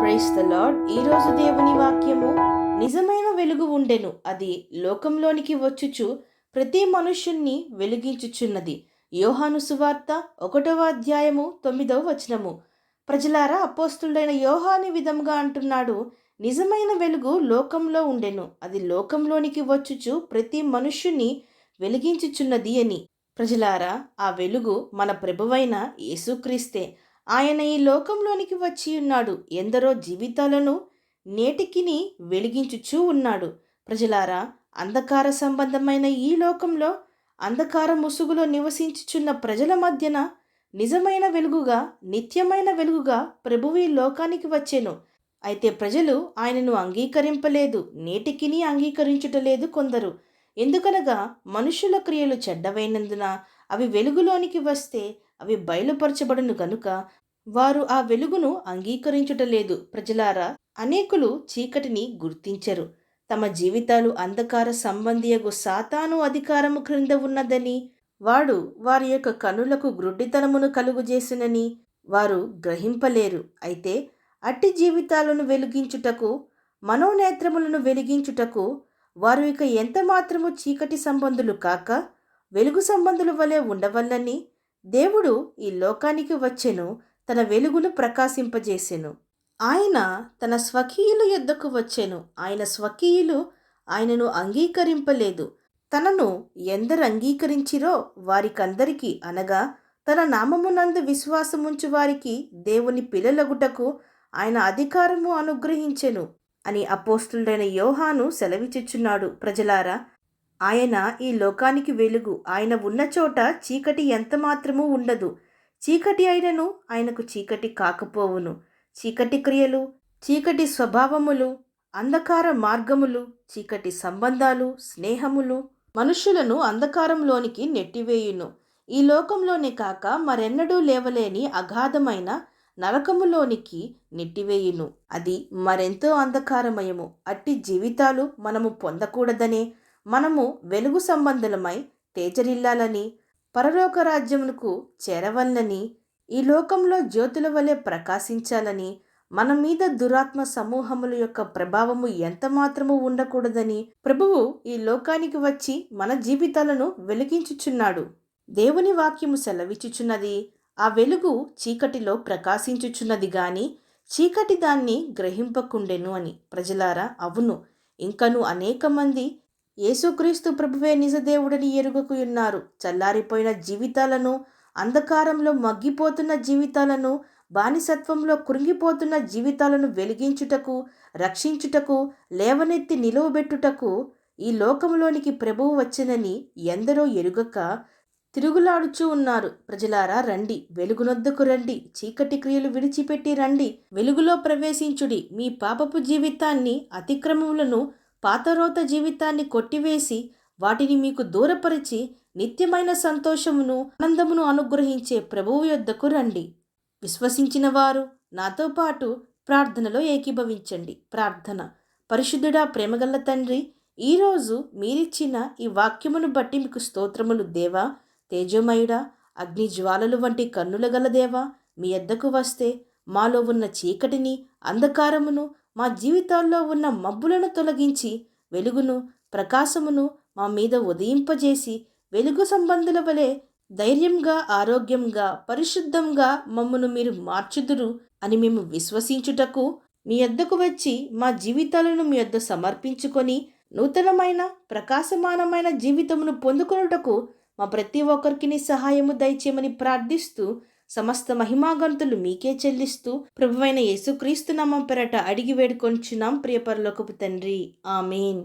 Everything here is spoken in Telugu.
Praise the lord. ఈరోజు దేవుని వాక్యము, నిజమైన వెలుగు ఉండెను, అది లోకంలోనికి వచ్చుచు ప్రతి మనుష్యుణ్ణి వెలిగించుచున్నది. యోహాను సువార్త 1వ అధ్యాయము 9వ వచనము. ప్రజలారా, అపోస్తుడైన యోహాను విధంగా అంటున్నాడు, నిజమైన వెలుగు లోకంలో ఉండెను, అది లోకంలోనికి వచ్చుచు ప్రతి మనుష్యుని వెలిగించుచున్నది అని. ప్రజలారా, ఆ వెలుగు మన ప్రభువైన యేసుక్రీస్తే. ఆయన ఈ లోకంలోనికి వచ్చి ఉన్నాడు, ఎందరో జీవితాలను నేటికిని వెలిగించుచూ ఉన్నాడు. ప్రజలారా, అంధకార సంబంధమైన ఈ లోకంలో అంధకార ముసుగులో నివసించుచున్న ప్రజల మధ్యన నిజమైన వెలుగుగా, నిత్యమైన వెలుగుగా ప్రభువు ఈ లోకానికి వచ్చెను. అయితే ప్రజలు ఆయనను అంగీకరింపలేదు, నేటికిని అంగీకరించుటలేదు కొందరు. ఎందుకనగా మనుషుల క్రియలు చెడ్డవైనందున అవి వెలుగులోనికి వస్తే అవి బయలుపరచబడును గనుక వారు ఆ వెలుగును అంగీకరించుటలేదు. ప్రజలారా, అనేకులు చీకటిని గుర్తించరు, తమ జీవితాలు అంధకార సంబంధియగు సాతాను అధికారము క్రింద ఉన్నదని, వాడు వారి యొక్క కనులకు గ్రుడ్డితనమును కలుగుజేసినని వారు గ్రహింపలేరు. అయితే అట్టి జీవితాలను వెలిగించుటకు, మనోనేత్రములను వెలిగించుటకు వారు ఇక ఎంత మాత్రము చీకటి సంబంధులు కాక వెలుగు సంబంధుల వలె ఉండవల్లని దేవుడు ఈ లోకానికి వచ్చెను, తన వెలుగును ప్రకాశింపజేసెను. ఆయన తన స్వకీయుల యొద్దకు వచ్చెను, ఆయన స్వకీయులు ఆయనను అంగీకరింపలేదు. తనను ఎందరు అంగీకరించిరో వారికందరికీ, అనగా తన నామమునందు విశ్వాసముంచు వారికి దేవుని పిల్లలగుటకు ఆయన అధికారము అనుగ్రహించెను అని అపోస్తులుడైన యోహాను సెలవిచ్చుచున్నాడు. ప్రజలారా, ఆయన ఈ లోకానికి వెలుగు. ఆయన ఉన్న చోట చీకటి ఎంత మాత్రమూ ఉండదు. చీకటి అయినను ఆయనకు చీకటి కాకపోవును. చీకటి క్రియలు, చీకటి స్వభావములు, అంధకార మార్గములు, చీకటి సంబంధాలు, స్నేహములు మనుష్యులను అంధకారంలోనికి నెట్టివేయును. ఈ లోకంలోనే కాక మరెన్నడూ లేవలేని అగాధమైన నరకములోనికి నెట్టివేయును. అది మరెంతో అంధకారమయము. అట్టి జీవితాలు మనము పొందకూడదనే మనము వెలుగు సంబంధులమై తేజరిల్లాలని, పరలోక రాజ్యమునకు చేరవలనని, ఈ లోకంలో జ్యోతుల వలె ప్రకాశించాలని, మన మీద దురాత్మ సమూహముల యొక్క ప్రభావము ఎంత మాత్రము ఉండకూడదని ప్రభువు ఈ లోకానికి వచ్చి మన జీవితాలను వెలిగించుచున్నాడు. దేవుని వాక్యము సెలవిచ్చుచున్నది, ఆ వెలుగు చీకటిలో ప్రకాశించుచున్నది గాని చీకటి దాన్ని గ్రహింపకుండెను అని. ప్రజలారా, అవును, ఇంకను అనేక మంది యేసుక్రీస్తు ప్రభువే నిజదేవుడని ఎరుగకు ఉన్నారు. చల్లారిపోయిన జీవితాలను, అంధకారంలో మగ్గిపోతున్న జీవితాలను, బానిసత్వంలో కృంగిపోతున్న జీవితాలను వెలిగించుటకు, రక్షించుటకు, లేవనెత్తి నిలువబెట్టుటకు ఈ లోకంలోనికి ప్రభువు వచ్చెనని ఎందరో ఎరుగక తిరుగులాడుచూ ఉన్నారు. ప్రజలారా, రండి, వెలుగునొద్దకు రండి, చీకటి క్రియలు విడిచిపెట్టి రండి, వెలుగులో ప్రవేశించుడి. మీ పాపపు జీవితాన్ని, అతిక్రమములను, పాతరోత జీవితాన్ని కొట్టివేసి వాటిని మీకు దూరపరిచి నిత్యమైన సంతోషమును, ఆనందమును అనుగ్రహించే ప్రభువు యొద్దకు రండి. విశ్వసించిన వారు నాతో పాటు ప్రార్థనలో ఏకీభవించండి. ప్రార్థన. పరిశుద్ధుడా, ప్రేమగల్ల తండ్రి, ఈరోజు మీరిచ్చిన ఈ వాక్యమును బట్టి మీకు స్తోత్రములు. దేవా, తేజోమయుడా, అగ్ని జ్వాలలు వంటి కన్నుల గల దేవా, మీ యొద్దకు వస్తే మాలో ఉన్న చీకటిని, అంధకారమును, మా జీవితాల్లో ఉన్న మబ్బులను తొలగించి వెలుగును, ప్రకాశమును మా మీద ఉదయింపజేసి వెలుగు సంబంధుల వలె ధైర్యంగా, ఆరోగ్యంగా, పరిశుద్ధంగా మమ్మను మీరు మార్చుదురు అని మేము విశ్వసించుటకు మీ యొద్దకు వచ్చి మా జీవితాలను మీ యొద్ద సమర్పించుకొని నూతనమైన, ప్రకాశమానమైన జీవితమును పొందుకొనుటకు మా ప్రతి ఒక్కరికి సహాయము దయచేయమని ప్రార్థిస్తూ, సమస్త మహిమాగంతులు మీకే చెల్లిస్తూ ప్రభువైన యేసుక్రీస్తు నామం పేరట అడిగి వేడుకొంచున్నాం ప్రియ పరలోకపు తండ్రి. ఆమేన్.